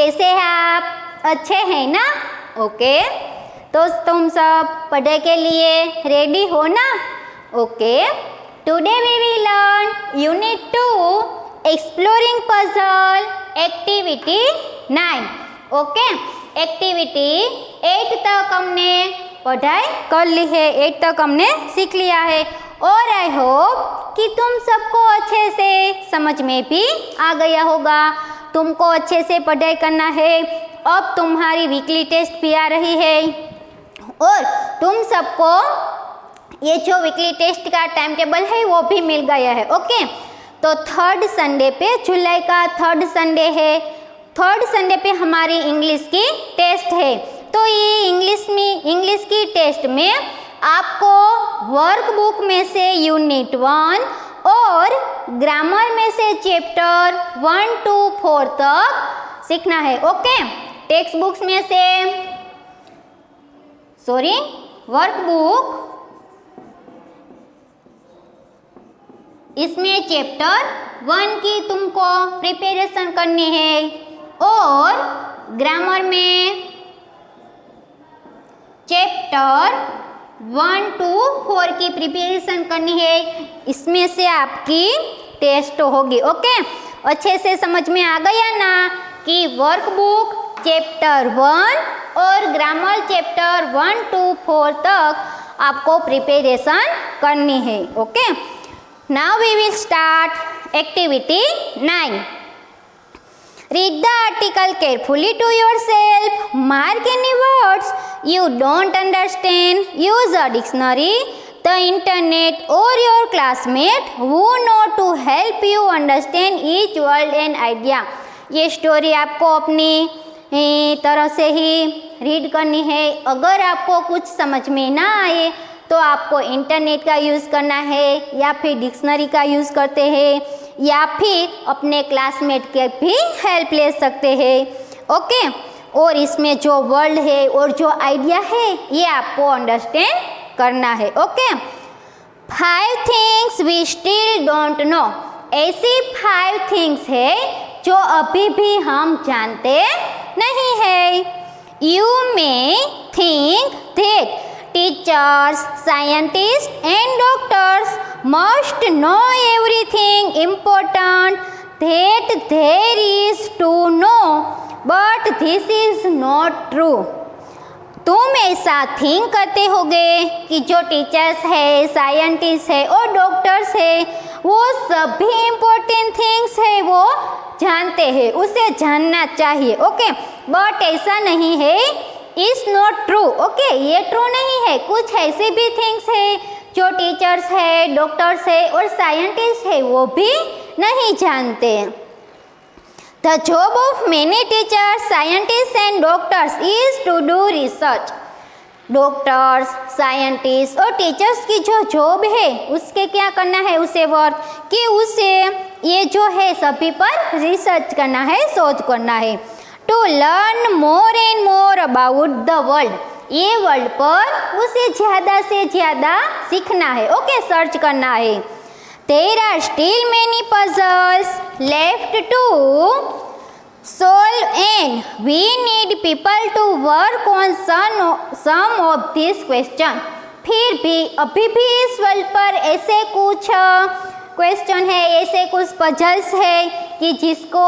कैसे हैं आप? अच्छे हैं ना? ओके, तो तुम सब पढ़ाई के लिए रेडी हो ना? Okay, today we will learn unit 2 exploring puzzle activity 9। Okay, activity 8 तक हमने पढ़ाई कर ली है, 8 तक हमने सीख लिया है और आई होप कि तुम सबको अच्छे से समझ में भी आ गया होगा। तुमको अच्छे से पढ़ाई करना है। अब तुम्हारी वीकली टेस्ट भी आ रही है और तुम सबको ये जो वीकली टेस्ट का टाइम टेबल है वो भी मिल गया है। ओके, तो 3rd संडे पे, जुलाई का 3rd संडे है, 3rd संडे पे हमारी इंग्लिश की टेस्ट है। तो ये इंग्लिश की टेस्ट में आपको वर्कबुक में से यूनिट 1 और ग्रामर में से चैप्टर 1 to 4 तक सीखना है। ओके, टेक्स्ट बुक्स में से वर्कबुक, इसमें चैप्टर 1 की तुमको प्रिपरेशन करनी है और ग्रामर में चैप्टर 1 to 4 की प्रिपरेशन करनी है। इसमें से आपकी टेस्ट होगी। ओके, अच्छे से समझ में आ गया ना कि वर्कबुक चैप्टर 1 और ग्रामर चैप्टर 1 to 4 तक आपको प्रिपरेशन करनी है। Okay, now we will start activity 9। Read the article carefully to yourself. Mark any words you don't understand. Use a dictionary, the internet or your classmate who know to help you understand each word and idea. ये story आपको अपनी तरह से ही read करनी है। अगर आपको कुछ समझ में ना आए तो आपको इंटरनेट का यूज़ करना है या फिर डिक्शनरी का यूज़ करते हैं या फिर अपने क्लासमेट के भी हेल्प ले सकते हैं। ओके, और इसमें जो वर्ड है और जो आइडिया है ये आपको अंडरस्टैंड करना है। Okay, 5 things we still don't know. ऐसी 5 थिंग्स है जो अभी भी हम जानते नहीं है। You may think that teachers, scientists and doctors must know everything important that there is to know, but this is not true. तुम ऐसा थिंक करते होगे कि जो टीचर्स है, साइंटिस्ट है और डॉक्टर्स है वो सभी इम्पोर्टेंट थिंग्स है वो जानते हैं, उसे जानना चाहिए। ओके, बट ऐसा नहीं है, इज नॉट ट्रू। ओके, ये ट्रू नहीं है। कुछ ऐसे भी थिंग्स है जो टीचर्स है, डॉक्टर्स है और साइंटिस्ट है वो भी नहीं जानते। The job of many teachers, scientist and doctors is to do research. Doctors, scientist और टीचर्स की जो जॉब है उसके क्या करना है, उसे वर्क कि उसे ये जो है सभी पर रिसर्च करना है, शोध करना है। To learn more and more about the world, ये वर्ल्ड पर उसे ज़्यादा से ज़्यादा सीखना है। ओके, सर्च करना है। There are still many puzzles left to solve and we need people to work on some of this question. फिर भी अभी भी इस वर्ल्ड पर ऐसे कुछ क्वेश्चन है, ऐसे कुछ पजल्स है कि जिसको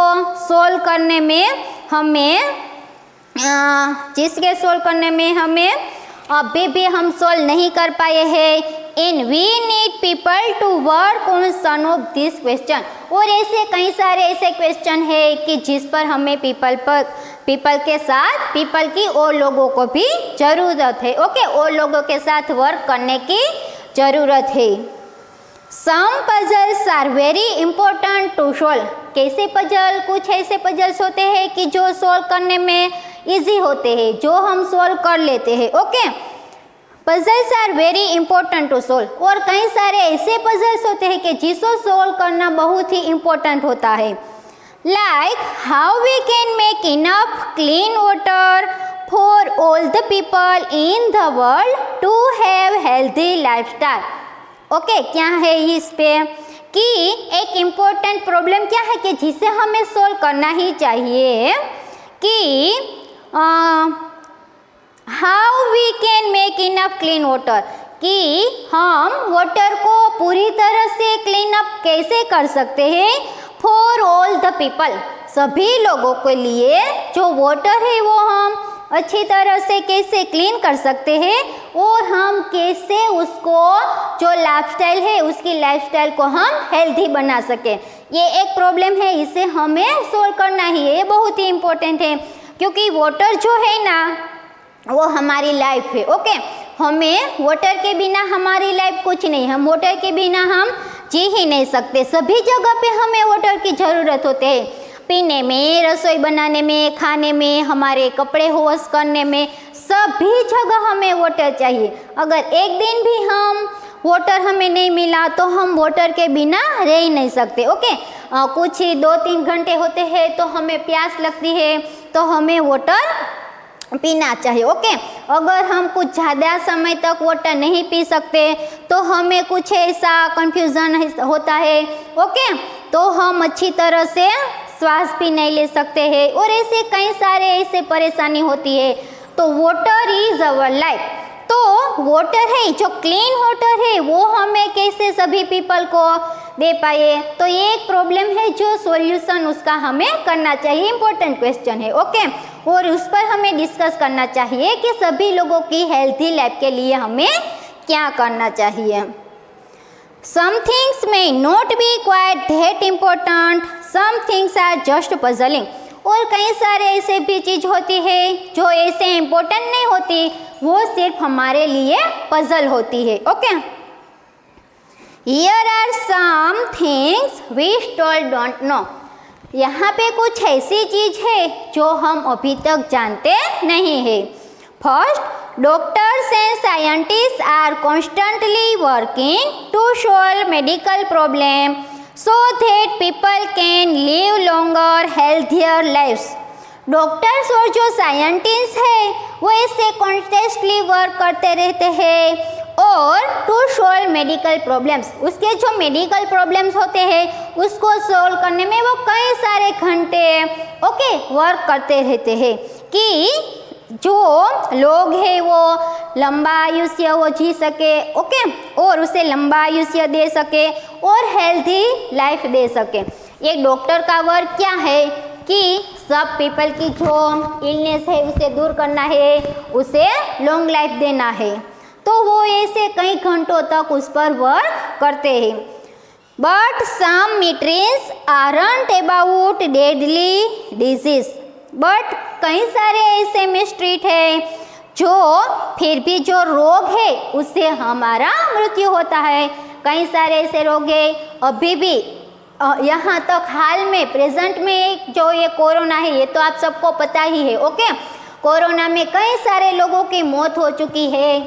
सोल्व करने में हमें अभी भी हम सोल्व नहीं कर पाए हैं। In we need people to work on some of this question. और ऐसे कई सारे ऐसे क्वेश्चन है कि जिस पर हमें पीपल की और लोगों को भी ज़रूरत है। ओके, और लोगों के साथ वर्क करने की ज़रूरत है। Some puzzles are very important to solve. कैसे पजल? कुछ ऐसे पजल्स होते हैं कि जो सोल्व करने में इजी होते हैं, जो हम सोल्व कर लेते हैं। Okay, puzzles are very important to solve. और कई सारे ऐसे पजल्स होते हैं कि जिसको सोल्व करना बहुत ही इंपॉर्टेंट होता है। Like how we can make enough clean water for all the people in the world to have healthy lifestyle. Okay, क्या है इस पे कि एक इम्पोर्टेंट प्रॉब्लम क्या है कि जिसे हमें सोल्व करना ही चाहिए कि how we can make enough clean water, कि हम वाटर को पूरी तरह से क्लीन अप कैसे कर सकते हैं फॉर ऑल द पीपल, सभी लोगों के लिए जो वाटर है वो हम अच्छी तरह से कैसे क्लीन कर सकते हैं और हम कैसे उसको जो लाइफस्टाइल है उसकी लाइफस्टाइल को हम हेल्दी बना सकें। ये एक प्रॉब्लम है, इसे हमें सोल्व करना ही है, ये बहुत ही इम्पोर्टेंट है क्योंकि वाटर जो है ना वो हमारी लाइफ है। ओके, हमें वाटर के बिना हमारी लाइफ कुछ नहीं, हम वाटर के बिना हम जी ही नहीं सकते। सभी जगह पे हमें वाटर की ज़रूरत होती है, पीने में, रसोई बनाने में, खाने में, हमारे कपड़े वॉश करने में, सभी जगह हमें वाटर चाहिए। अगर एक दिन भी हम वाटर हमें नहीं मिला तो हम वाटर के बिना रह ही नहीं सकते। ओके, कुछ ही 2-3 घंटे होते हैं तो हमें प्यास लगती है तो हमें वाटर पीना चाहिए। ओके, अगर हम कुछ ज़्यादा समय तक वाटर नहीं पी सकते तो हमें कुछ ऐसा कन्फ्यूज़न होता है। ओके, तो हम अच्छी तरह से श्वास भी नहीं ले सकते हैं और ऐसे कई सारे ऐसे परेशानी होती है। तो वाटर इज़ अवर लाइफ, तो वाटर है जो क्लीन वाटर है वो हमें कैसे सभी पीपल को दे पाए, तो ये एक प्रॉब्लम है जो सॉल्यूशन उसका हमें करना चाहिए, इम्पोर्टेंट क्वेश्चन है। ओके, और उस पर हमें डिस्कस करना चाहिए कि सभी लोगों की हेल्थी लाइफ के लिए हमें क्या करना चाहिए। Some things may not be quite that important, some things are just puzzling, और कई सारे ऐसे भी चीज़ होती है जो ऐसे इम्पोर्टेंट नहीं होती, वो सिर्फ हमारे लिए पजल होती है। Okay, Here are some things we still don't know, यहाँ पे कुछ ऐसी चीज़ है जो हम अभी तक जानते नहीं है। First, doctors and scientists are constantly working to solve medical problems so that people can live longer, healthier lives. Doctors और जो साइंटिस्ट है वो ऐसे कॉन्स्टेंटली वर्क करते रहते हैं और टू सॉल्व मेडिकल प्रॉब्लम्स, उसके जो मेडिकल प्रॉब्लम्स होते हैं उसको सॉल्व करने में वो कई सारे घंटे वर्क करते रहते हैं कि जो लोग हैं वो लंबा आयुष्य वो जी सके। ओके, और उसे लंबा आयुष्य दे सके और हेल्दी लाइफ दे सके। एक डॉक्टर का वर्क क्या है कि सब पीपल की जो इलनेस है उसे दूर करना है, उसे लॉन्ग लाइफ देना है, तो वो ऐसे कई घंटों तक उस पर वर्क करते हैं। But some medicines aren't about deadly disease, but कई सारे ऐसे मिस्ट्रीट है जो फिर भी जो रोग है उससे हमारा मृत्यु होता है। कई सारे ऐसे रोग है अभी भी, यहाँ तक हाल में प्रेजेंट में जो ये कोरोना है ये तो आप सबको पता ही है। ओके, कोरोना में कई सारे लोगों की मौत हो चुकी है,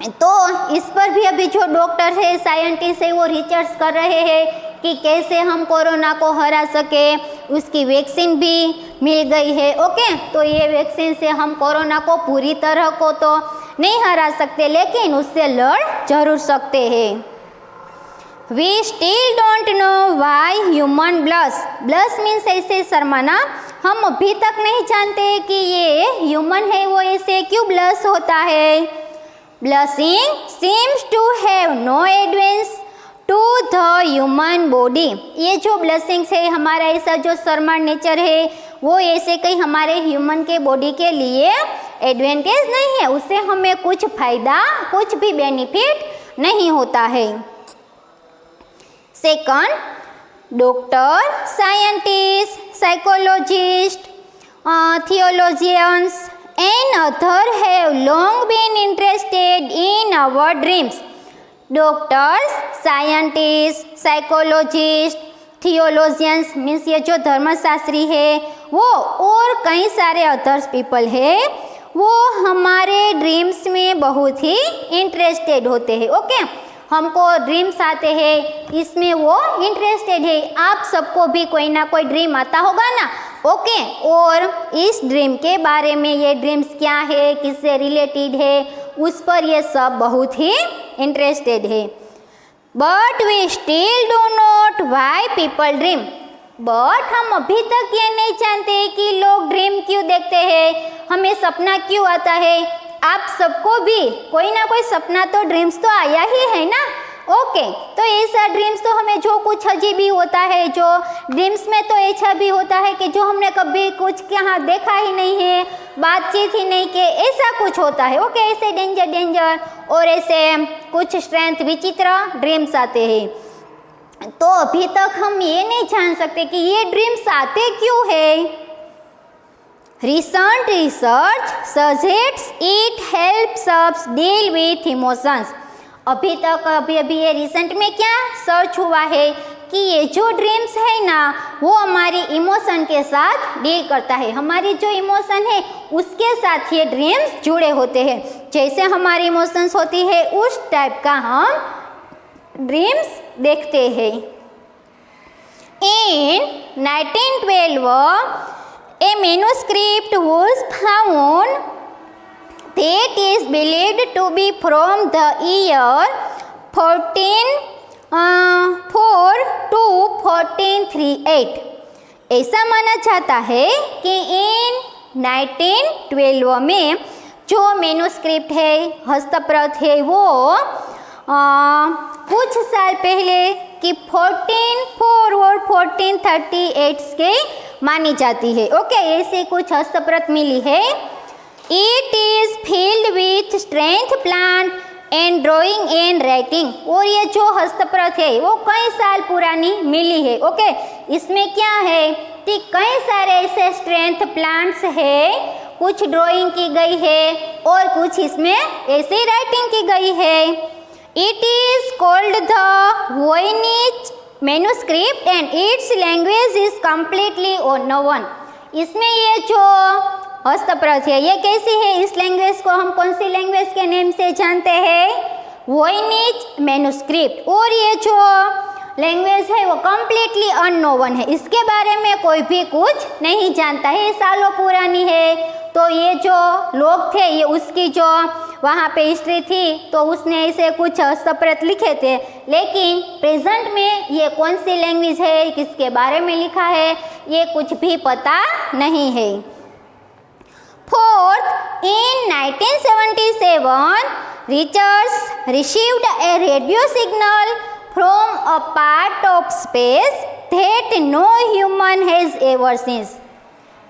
तो इस पर भी अभी जो डॉक्टर है, साइंटिस्ट है, वो रिसर्च कर रहे हैं कि कैसे हम कोरोना को हरा सके। उसकी वैक्सीन भी मिल गई है। ओके, तो ये वैक्सीन से हम कोरोना को पूरी तरह को तो नहीं हरा सकते, लेकिन उससे लड़ जरूर सकते हैं। We still don't know why human blush, blush means ऐसे शर्माना, हम अभी तक नहीं जानते कि ये ह्यूमन है वो ऐसे क्यों ब्लश होता है। Blushing seems to have no advantage to the human body, ये जो ब्लशिंग है हमारा ऐसा जो शर्मान नेचर है वो ऐसे कहीं हमारे ह्यूमन के बॉडी के लिए एडवांटेज नहीं है, उससे हमें कुछ फायदा, कुछ भी बेनिफिट नहीं होता है। Second, doctor, scientist, psychologist, theologians and others have long been interested in our dreams. Doctors, scientist, psychologist, theologians means ये जो धर्मशास्त्री है वो, और कई सारे अदर्स पीपल है वो हमारे ड्रीम्स में बहुत ही इंटरेस्टेड होते हैं। ओके, हमको ड्रीम्स आते हैं, इसमें वो इंटरेस्टेड है। आप सबको भी कोई ना कोई ड्रीम आता होगा ना। ओके, और इस ड्रीम के बारे में, ये ड्रीम्स क्या है, किससे रिलेटेड है, उस पर ये सब बहुत ही इंटरेस्टेड है। But we still do not why people dream, but हम अभी तक ये नहीं जानते कि लोग ड्रीम क्यों देखते हैं, हमें सपना क्यों आता है। आप सबको भी कोई ना कोई सपना तो ड्रीम्स तो आया ही है ना। ओके, तो ऐसा ड्रीम्स तो हमें जो कुछ अजीब ही होता है, जो ड्रीम्स में तो ऐसा भी होता है कि जो हमने कभी कुछ यहाँ देखा ही नहीं है, बातचीत ही नहीं की, ऐसा कुछ होता है। ओके, ऐसे डेंजर और ऐसे कुछ स्ट्रेंथ विचित्र ड्रीम्स आते हैं। तो अभी तक हम ये नहीं जान सकते कि ये ड्रीम्स आते क्यों है। Recent research suggests it helps us deal with emotions। अभी ये रिसेंट में क्या सर्च हुआ है कि ये जो ड्रीम्स है ना वो हमारी इमोशन के साथ डील करता है। हमारी जो इमोशन है उसके साथ ये ड्रीम्स जुड़े होते हैं। जैसे हमारी इमोशंस होती है उस टाइप का हम ड्रीम्स देखते हैं। In 1912 a manuscript was found that is believed to be from the year 1404 to 1438। ऐसा माना जाता है कि इन 1912 में जो मैन्युस्क्रिप्ट है, हस्तप्रत है, वो कुछ साल पहले कि 1404 और 1438 के मानी जाती है। ओके, ऐसी कुछ हस्तप्रत मिली है। It is filled with strength plant and drawing and writing। और ये जो हस्तप्रत है वो कई साल पुरानी मिली है। ओके, इसमें क्या है कि कई सारे ऐसे स्ट्रेंथ प्लांट्स है, कुछ ड्राइंग की गई है और कुछ इसमें ऐसे राइटिंग की गई है। It is called the Voynich manuscript and its language is completely unknown। इसमें ये जो हस्तप्रत है ये कैसी है, इस लैंग्वेज को हम कौन सी लैंग्वेज के नेम से जानते हैं, वोइनिच मैन्युस्क्रिप्ट। और ये जो लैंग्वेज है वो कम्प्लीटली अननोवन है, इसके बारे में कोई भी कुछ नहीं जानता है, सालों पुरानी है। तो ये जो लोग थे ये उसकी जो वहाँ पे हिस्ट्री थी तो उसने इसे कुछ हस्तप्रत लिखे थे, लेकिन प्रेजेंट में ये कौन सी लैंग्वेज है, किसके बारे में लिखा है, ये कुछ भी पता नहीं है। Fourth, in 1977, researchers received a radio signal from a part of space that no human has ever seen।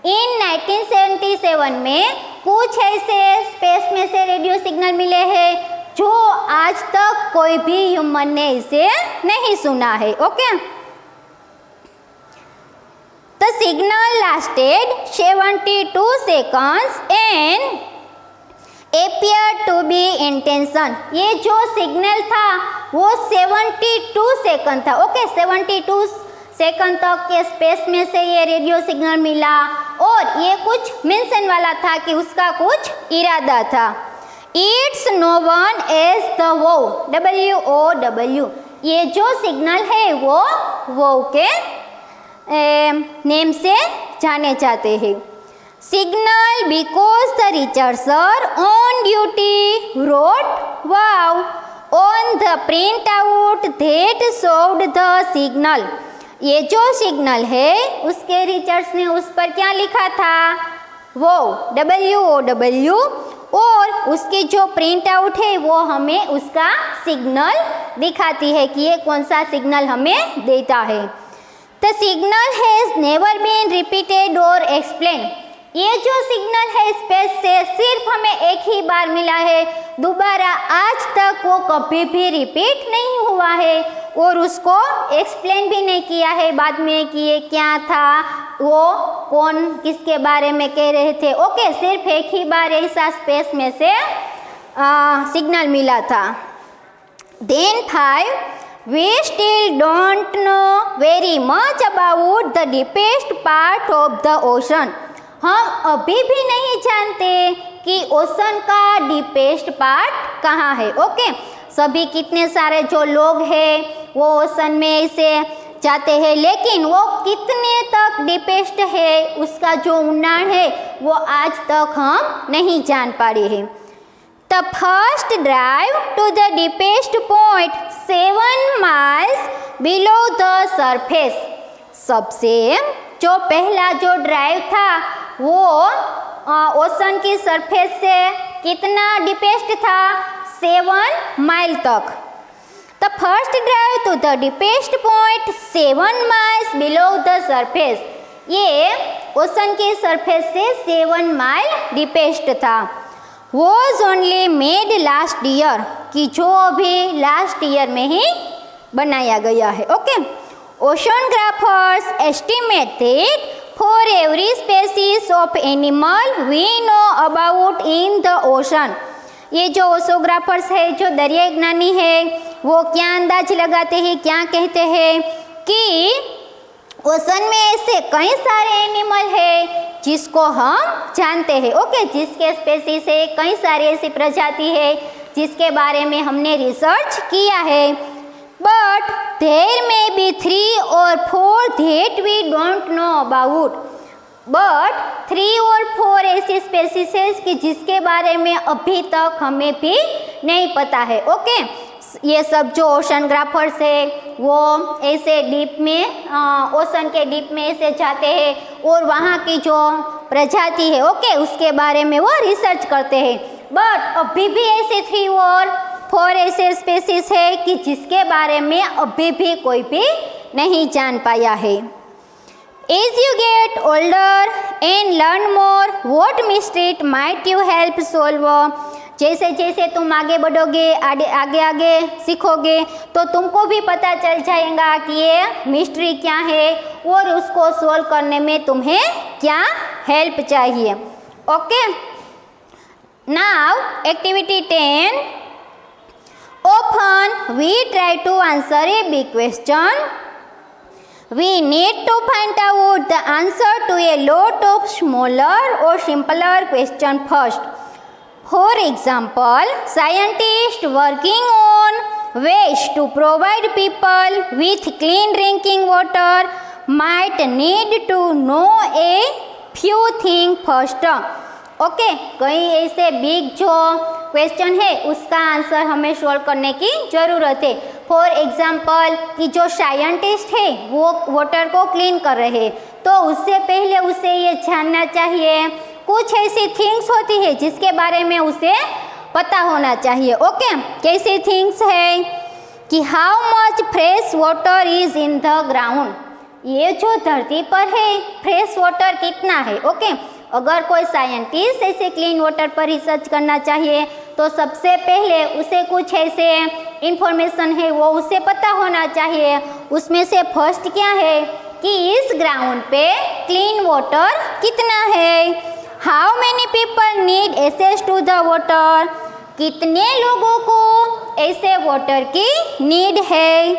In 1977 में कुछ ऐसे स्पेस में से रेडियो सिग्नल मिले हैं जो आज तक कोई भी ह्यूमन ने इसे नहीं सुना है। Okay, The signal lasted 72 seconds and appeared to be intention। ये जो सिग्नल था वो 72 सेकंड था। ओके, 72 सेकंड तक के स्पेस में से ये रेडियो सिग्नल मिला और ये कुछ मेंशन वाला था कि उसका कुछ इरादा था। It's known as the wow, WOW। ये जो सिग्नल है वो wow के नेम से जाने जाते हैं। Signal because the researcher on duty wrote wow on the print out that showed the signal. ये जो सिग्नल है उसके रिसर्च ने उस पर क्या लिखा था, वो WOW, और उसकी जो प्रिंट आउट है वो हमें उसका सिग्नल दिखाती है कि ये कौन सा सिग्नल हमें देता है। The signal has never been repeated or explained। ये जो सिग्नल है स्पेस से सिर्फ हमें एक ही बार मिला है, दोबारा आज तक वो कभी भी रिपीट नहीं हुआ है और उसको एक्सप्लेन भी नहीं किया है बाद में कि ये क्या था, वो कौन किसके बारे में कह रहे थे। ओके, सिर्फ एक ही बार ऐसा स्पेस में से सिग्नल मिला था। Then 5, we still don't know very much about the deepest part of the ocean। हम अभी भी नहीं जानते कि ओशन का डीपेस्ट पार्ट कहाँ है। ओके, सभी कितने सारे जो लोग हैं वो ओशन में से जाते हैं, लेकिन वो कितने तक डीपेस्ट है उसका जो ऊंडाण है वो आज तक हम नहीं जान पा रहे हैं। The first drive to the deepest point 7 miles below the surface। सबसे जो पहला जो ड्राइव था वो ओशन की सरफेस से कितना डीपेस्ट था, 7 माइल तक। The first drive to the deepest point 7 miles below the surface. ये ओशन की सरफेस से 7 माइल डीपेस्ट था। Was only made last year, कि जो अभी लास्ट ईयर में ही बनाया गया है। Okay, oceanographers estimate that for every species of animal we know about in the ocean. ये जो ओशोग्राफर्स है, जो दरियाई विज्ञानी है, वो क्या अंदाज लगाते हैं, क्या कहते हैं कि ओशन में ऐसे कई सारे एनिमल है जिसको हम जानते हैं। ओके, जिसके स्पेसीज है, कई सारी ऐसी प्रजाति है जिसके बारे में हमने रिसर्च किया है। But there may be 3 or 4 that we don't know about. But 3 और 4 ऐसी स्पेसीज है कि जिसके बारे में अभी तक हमें भी नहीं पता है। ओके, ये सब जो ओशनग्राफर्स है वो ऐसे डीप में, ओशन के डीप में ऐसे जाते हैं और वहाँ की जो प्रजाति है, ओके, उसके बारे में वो रिसर्च करते हैं। बट अभी भी ऐसे 3 और 4 ऐसे स्पेसीज है कि जिसके बारे में अभी भी कोई भी नहीं जान पाया है। As you get older and learn more, what mystery might you help solve? जैसे जैसे तुम आगे बढ़ोगे, आगे आगे सीखोगे, तो तुमको भी पता चल जाएगा कि ये मिस्ट्री क्या है और उसको सोल्व करने में तुम्हें क्या हेल्प चाहिए। Okay, now activity 10। Often we try to answer a big question. We need to find out the answer to a lot of smaller or simpler question first. For example, scientists working on ways to provide people with clean drinking water might need to know a few things first. Okay, कई ऐसे big जो question है उसका answer हमें solve करने की ज़रूरत है। फॉर एग्जाम्पल, कि जो साइंटिस्ट है वो वाटर को क्लीन कर रहे हैं, तो उससे पहले उसे ये जानना चाहिए, कुछ ऐसी थिंग्स होती है जिसके बारे में उसे पता होना चाहिए। ओके, कैसी थिंग्स है कि how much fresh water is in the ground. ये जो धरती पर है फ्रेश वाटर कितना है। ओके, अगर कोई साइंटिस्ट ऐसे क्लीन वाटर पर रिसर्च करना चाहिए तो सबसे पहले उसे कुछ ऐसे इंफॉर्मेशन है वो उसे पता होना चाहिए। उसमें से फर्स्ट क्या है कि इस ग्राउंड पे क्लीन वाटर कितना है। How many people need access to the water, कितने लोगों को ऐसे वाटर की नीड है।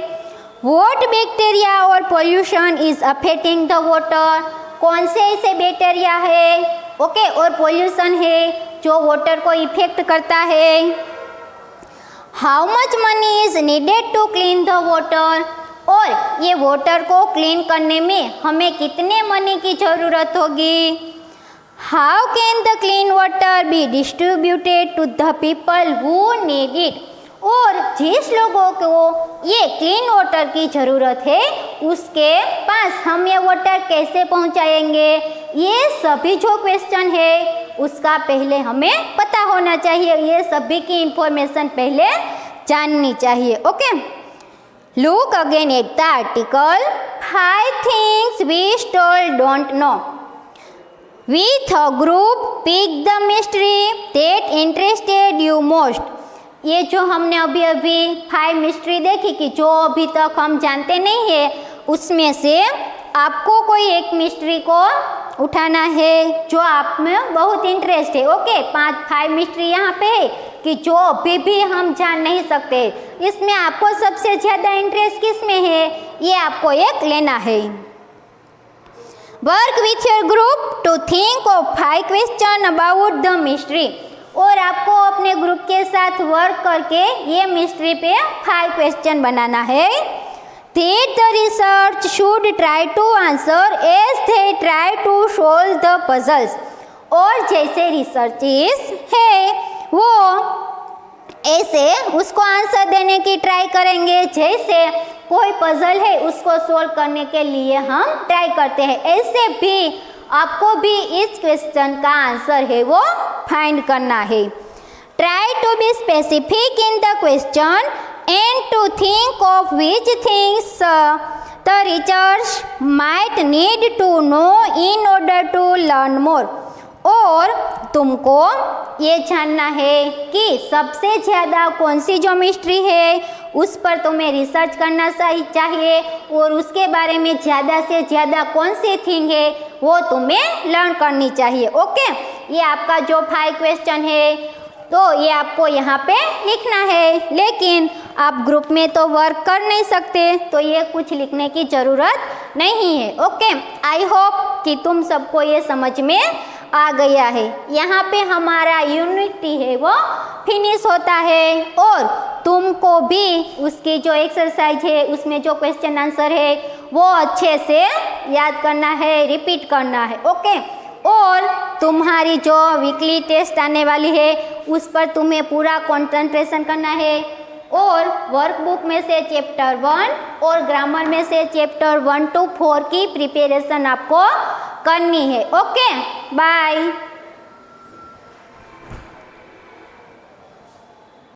व्हाट बैक्टीरिया और pollution is affecting the water, कौन से ऐसे बैक्टीरिया है, ओके, और पोल्यूशन है जो वाटर को इफेक्ट करता है। How much money is needed to clean the water, और ये वाटर को क्लीन करने में हमें कितने मनी की ज़रूरत होगी। How can the clean water be distributed to the people who need it, और जिस लोगों को ये क्लीन वाटर की ज़रूरत है उसके पास हम ये वाटर कैसे पहुंचाएंगे। ये सभी जो क्वेश्चन है उसका पहले हमें पता होना चाहिए, ये सभी की इंफॉर्मेशन पहले जाननी चाहिए। Okay, look again at the article 5 things we still don't know. With a group pick the mystery that interested you most. ये जो हमने अभी 5 मिस्ट्री देखी कि जो अभी तक हम जानते नहीं है, उसमें से आपको कोई एक मिस्ट्री को उठाना है जो आप में बहुत इंटरेस्ट है। ओके, 5 मिस्ट्री यहाँ पे है कि जो अभी भी हम जान नहीं सकते, इसमें आपको सबसे ज़्यादा इंटरेस्ट किस में है, ये आपको एक लेना है। Work with your group to think of 5 question about the mystery, और आपको अपने ग्रुप के साथ वर्क करके ये मिस्ट्री पे 5 क्वेश्चन बनाना है। That the research should try to answer as they try to solve the puzzles, और जैसे रिसर्चिस्ट है वो ऐसे उसको आंसर देने की ट्राई करेंगे जैसे कोई पजल है उसको सोल्व करने के लिए हम ट्राई करते हैं, ऐसे भी आपको भी इस क्वेश्चन का आंसर है वो फाइंड करना है। Try to be specific in the question and to think of which things the teachers might need to know in order to learn more. और तुमको ये जानना है कि सबसे ज़्यादा कौन सी ज्योमेट्री है उस पर तुम्हें रिसर्च करना चाहिए और उसके बारे में ज़्यादा से ज़्यादा कौन सी थिंग है वो तुम्हें लर्न करनी चाहिए। ओके, ये आपका जो 5 क्वेश्चन है तो ये आपको यहाँ पे लिखना है, लेकिन आप ग्रुप में तो वर्क कर नहीं सकते तो ये कुछ लिखने की ज़रूरत नहीं है। ओके, आई होप कि तुम सबको ये समझ में आ गया है। यहाँ पे हमारा यूनिटी है वो फिनिश होता है और तुमको भी उसकी जो एक्सरसाइज है उसमें जो क्वेश्चन आंसर है वो अच्छे से याद करना है, रिपीट करना है। ओके, और तुम्हारी जो वीकली टेस्ट आने वाली है उस पर तुम्हें पूरा कंसंट्रेशन करना है और वर्कबुक में से चैप्टर 1 और ग्रामर में से चैप्टर 1 to 4 की प्रिपरेशन आपको करनी है। Okay, bye.